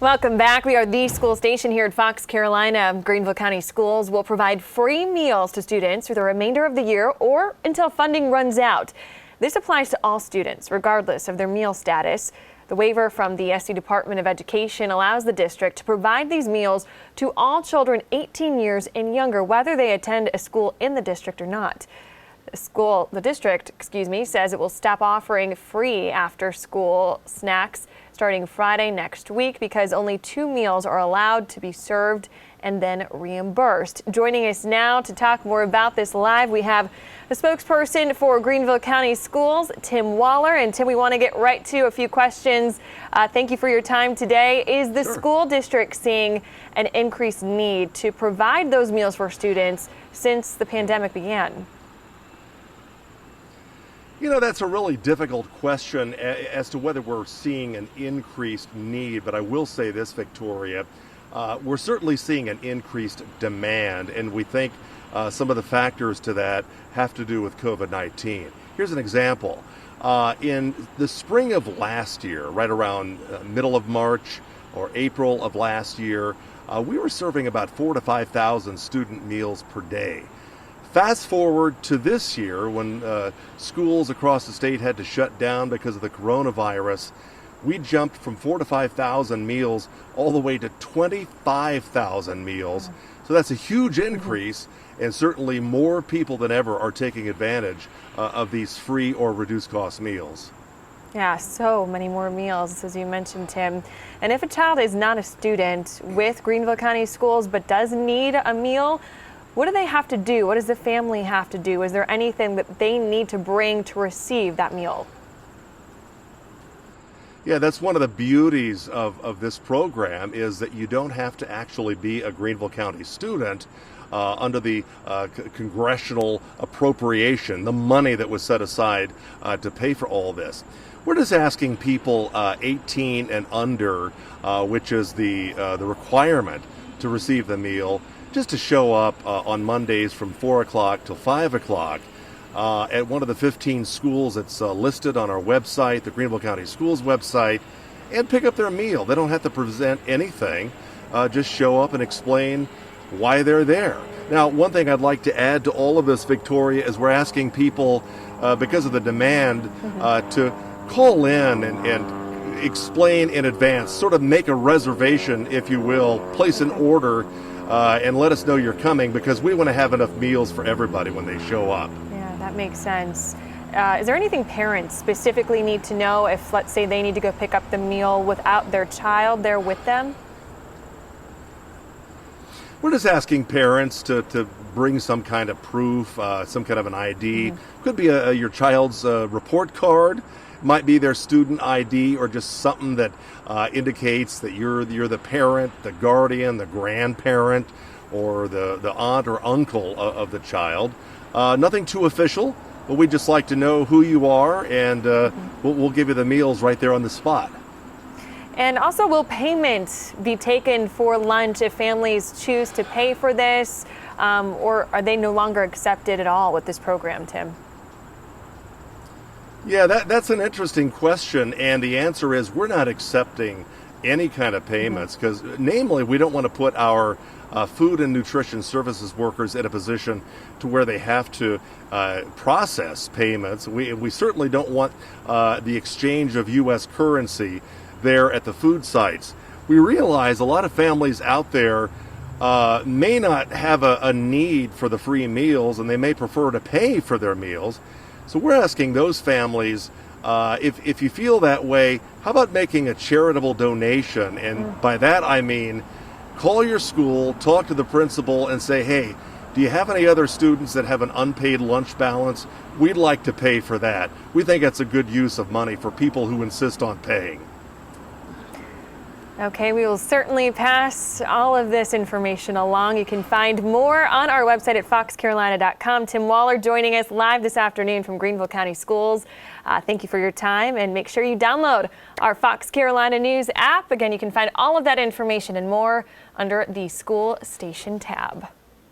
Welcome back. We are the school station here at Fox Carolina. Greenville County Schools will provide free meals to students for the remainder of the year or until funding runs out. This applies to all students, regardless of their meal status. The waiver from the SC Department of Education allows the district to provide these meals to all children 18 years and younger, whether they attend a school in the district or not. The district says it will stop offering free after-school snacks starting Friday next week because only 2 meals are allowed to be served and then reimbursed. Joining us now to talk more about this live, we have the spokesperson for Greenville County Schools, Tim Waller. And Tim, we want to get right to a few questions. Thank you for your time today. Is the school district seeing an increased need to provide those meals for students since the pandemic began? You know, that's a really difficult question as to whether we're seeing an increased need, but I will say this, Victoria, we're certainly seeing an increased demand, and we think some of the factors to that have to do with COVID-19. Here's an example. In the spring of last year, right around middle of March or April of last year, we were serving about 4,000 to 5,000 student meals per day. Fast forward to this year when schools across the state had to shut down because of the coronavirus, we jumped from 4,000 to 5,000 meals all the way to 25,000 meals. So that's a huge increase, and certainly more people than ever are taking advantage of these free or reduced cost meals. Yeah, so many more meals, as you mentioned, Tim. And if a child is not a student with Greenville County Schools but does need a meal, what do they have to do? What does the family have to do? Is there anything that they need to bring to receive that meal? Yeah, that's one of the beauties of this program is that you don't have to actually be a Greenville County student under the congressional appropriation, the money that was set aside to pay for all this. We're just asking people 18 and under, which is the requirement to receive the meal, just to show up on Mondays from 4 o'clock till 5 o'clock at one of the 15 schools that's listed on our website, the Greenville County Schools website, and pick up their meal. They don't have to present anything, just show up and explain why they're there. Now, one thing I'd like to add to all of this, Victoria, is we're asking people, because of the demand, to call in and explain in advance, sort of make a reservation, if you will, place an order, and let us know you're coming, because we want to have enough meals for everybody when they show up. Yeah, that makes sense. Is there anything parents specifically need to know if, let's say, they need to go pick up the meal without their child there with them? We're just asking parents to bring some kind of proof, some kind of an ID. Could be your child's report card. Might be their student ID, or just something that indicates that you're the parent, the guardian, the grandparent, or the aunt or uncle of the child. Nothing too official, but we'd just like to know who you are, and we'll give you the meals right there on the spot. And also, will payment be taken for lunch if families choose to pay for this, or are they no longer accepted at all with this program, Tim? Yeah, that's an interesting question, and the answer is we're not accepting any kind of payments because, namely, we don't want to put our food and nutrition services workers in a position to where they have to process payments. We certainly don't want the exchange of U.S. currency there at the food sites. We realize a lot of families out there may not have a need for the free meals, and they may prefer to pay for their meals. So we're asking those families, if you feel that way, how about making a charitable donation? And by that I mean, call your school, talk to the principal, and say, hey, do you have any other students that have an unpaid lunch balance? We'd like to pay for that. We think that's a good use of money for people who insist on paying. Okay, we will certainly pass all of this information along. You can find more on our website at foxcarolina.com. Tim Waller joining us live this afternoon from Greenville County Schools. Thank you for your time, and make sure you download our Fox Carolina News app. Again, you can find all of that information and more under the School Station tab.